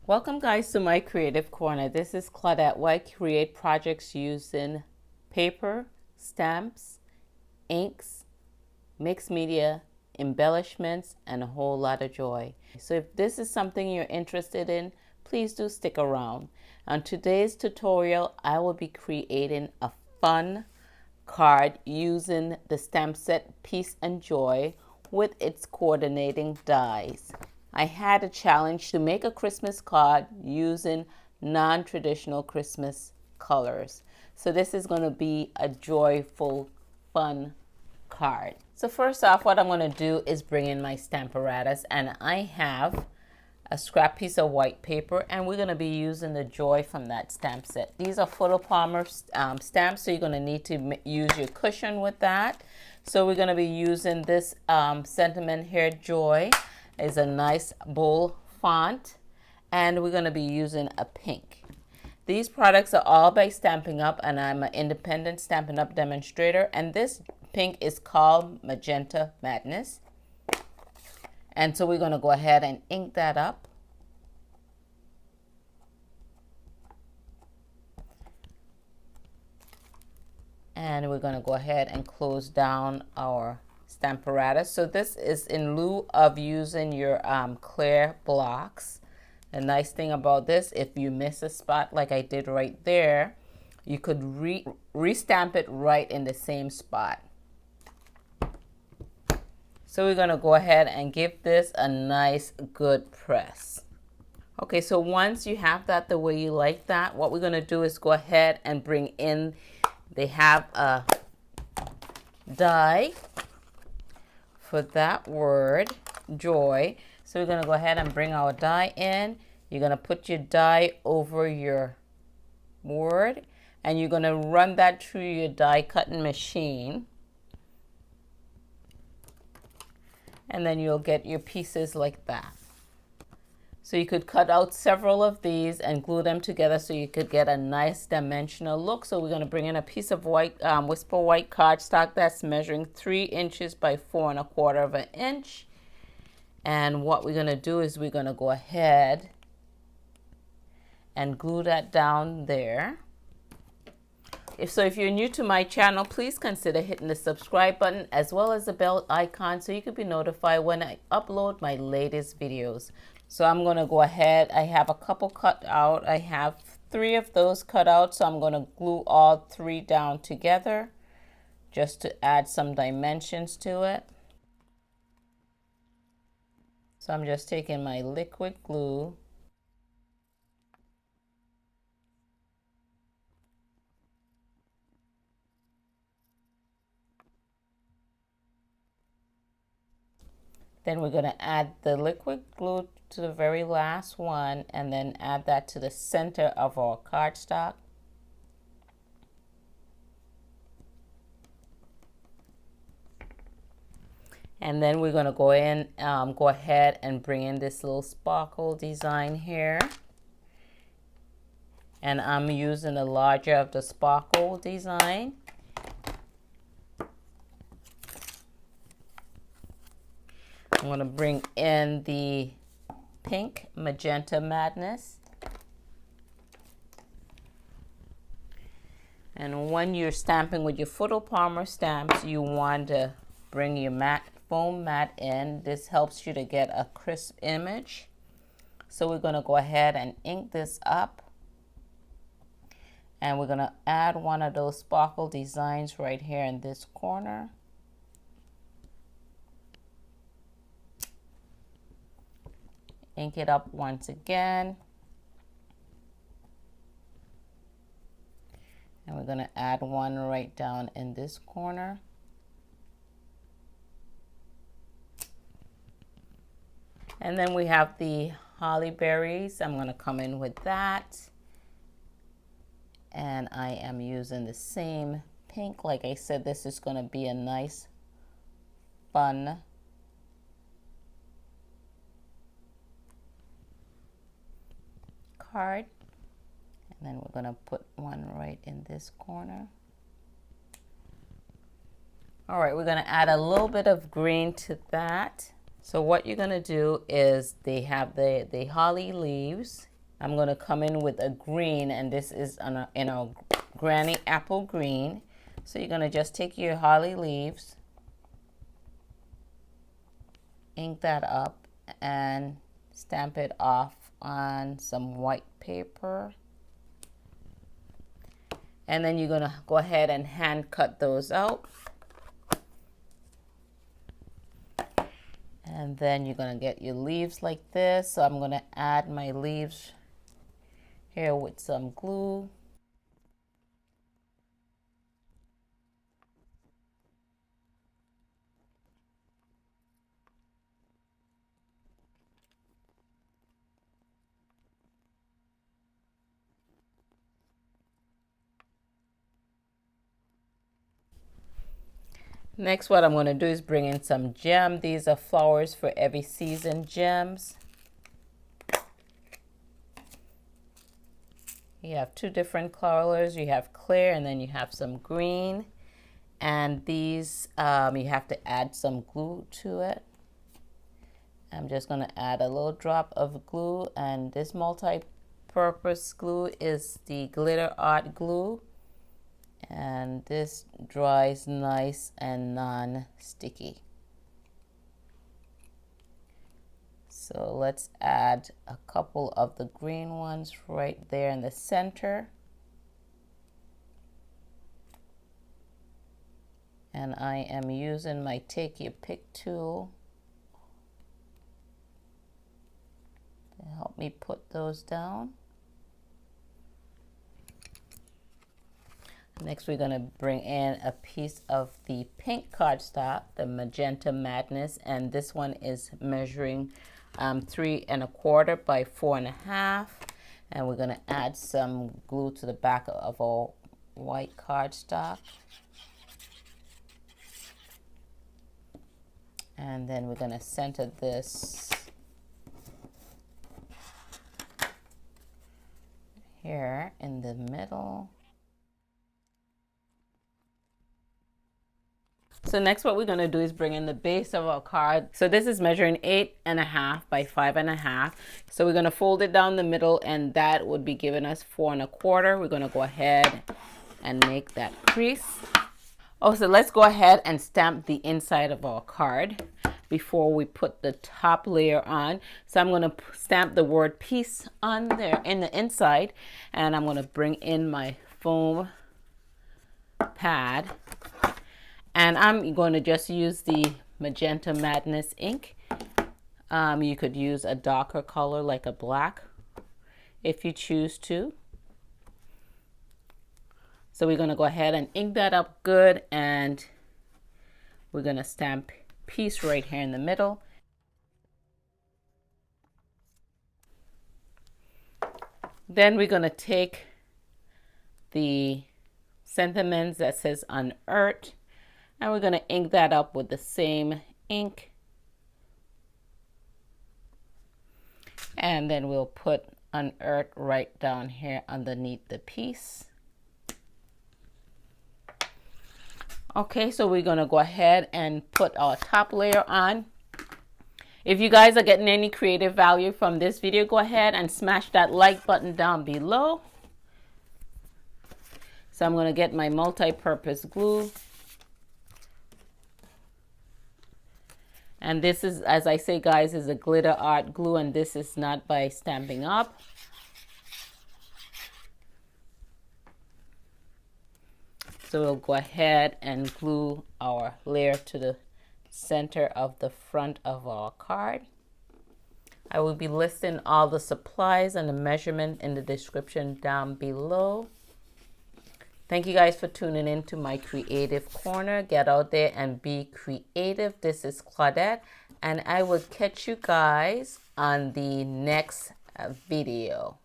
Welcome guys to my creative corner. This is Claudette, where I create projects using paper, stamps, inks, mixed media, embellishments, and a whole lot of joy. So if this is something you're interested in, please do stick around. On today's tutorial, I will be creating a fun card using the stamp set Peace and Joy with its coordinating dies. I had a challenge to make a Christmas card using non-traditional Christmas colors. So this is going to be a joyful, fun card. So first off, what I'm going to do is bring in my stamp apparatus, and I have a scrap piece of white paper, and we're going to be using the Joy from that stamp set. These are photo palmer stamps, so you're going to need to use your cushion with that. So we're going to be using this sentiment here, Joy. Is a nice bold font, and we're going to be using a pink. These products are all by Stampin' Up, and I'm an independent Stampin' Up demonstrator, and this pink is called Magenta Madness. And so we're going to go ahead and ink that up. And we're going to go ahead and close down our stamp apparatus. So this is in lieu of using your clear blocks. The nice thing about this, if you miss a spot like I did right there, you could re-stamp it right in the same spot. So we're going to go ahead and give this a nice good press. Okay, so once you have that the way you like that, what we're going to do is go ahead and bring in, they have a die for that word, joy. So we're going to go ahead and bring our die in. You're going to put your die over your word, and you're going to run that through your die cutting machine. And then you'll get your pieces like that. So you could cut out several of these and glue them together so you could get a nice dimensional look. So we're going to bring in a piece of white, Whisper White cardstock that's measuring 3 inches by 4 1/4 inches. And what we're going to do is we're going to go ahead and glue that down there. If you're new to my channel, please consider hitting the subscribe button as well as the bell icon so you can be notified when I upload my latest videos. So I'm going to go ahead. I have a couple cut out. I have 3 of those cut out. So I'm going to glue all 3 down together just to add some dimensions to it. So I'm just taking my liquid glue . Then we're going to add the liquid glue to the very last one, and then add that to the center of our cardstock. And then we're going to go ahead and bring in this little sparkle design here. And I'm using the larger of the sparkle design. I'm going to bring in the pink Magenta Madness. And when you're stamping with your photo palmer stamps, you want to bring your foam mat in. This helps you to get a crisp image. So we're going to go ahead and ink this up. And we're going to add one of those sparkle designs right here in this corner. Ink it up once again. And we're going to add one right down in this corner. And then we have the holly berries. I'm going to come in with that. And I am using the same pink. Like I said, this is going to be a nice, fun card. And then we're going to put one right in this corner. All right, we're going to add a little bit of green to that. So what you're going to do is they have the holly leaves, I'm going to come in with a green, and this is in a granny apple green. So you're going to just take your holly leaves, ink that up, and stamp it off on some white paper. And then you're going to go ahead and hand cut those out. And then you're going to get your leaves like this. So I'm going to add my leaves here with some glue. Next, what I'm going to do is bring in some gem. These are flowers for every season gems. You have two different colors. You have clear, and then you have some green. And these, you have to add some glue to it. I'm just going to add a little drop of glue, and this multi-purpose glue is the glitter art glue. And this dries nice and non-sticky. So let's add a couple of the green ones right there in the center. And I am using my Take Your Pick tool to help me put those down. Next, we're going to bring in a piece of the pink cardstock, the Magenta Madness, and this one is measuring 3 1/4 by 4 1/2, and we're going to add some glue to the back of our white cardstock, and then we're going to center this here in the middle. So next, what we're going to do is bring in the base of our card. So this is measuring 8 1/2 by 5 1/2. So we're going to fold it down the middle, and that would be giving us 4 1/4. We're going to go ahead and make that crease. Oh, so let's go ahead and stamp the inside of our card before we put the top layer on. So I'm going to stamp the word peace on there in the inside, and I'm going to bring in my foam pad. And I'm going to just use the Magenta Madness ink. You could use a darker color like a black if you choose to. So we're going to go ahead and ink that up good, and we're going to stamp peace right here in the middle. Then we're going to take the sentiments that says unearthed, and we're going to ink that up with the same ink. And then we'll put unearthed right down here underneath the piece. Okay, so we're going to go ahead and put our top layer on. If you guys are getting any creative value from this video, go ahead and smash that like button down below. So I'm going to get my multi-purpose glue. And this is, as I say, guys, is a glitter art glue, and this is not by Stampin' Up. So we'll go ahead and glue our layer to the center of the front of our card. I will be listing all the supplies and the measurement in the description down below. Thank you guys for tuning in to my creative corner. Get out there and be creative. This is Claudette, and I will catch you guys on the next video.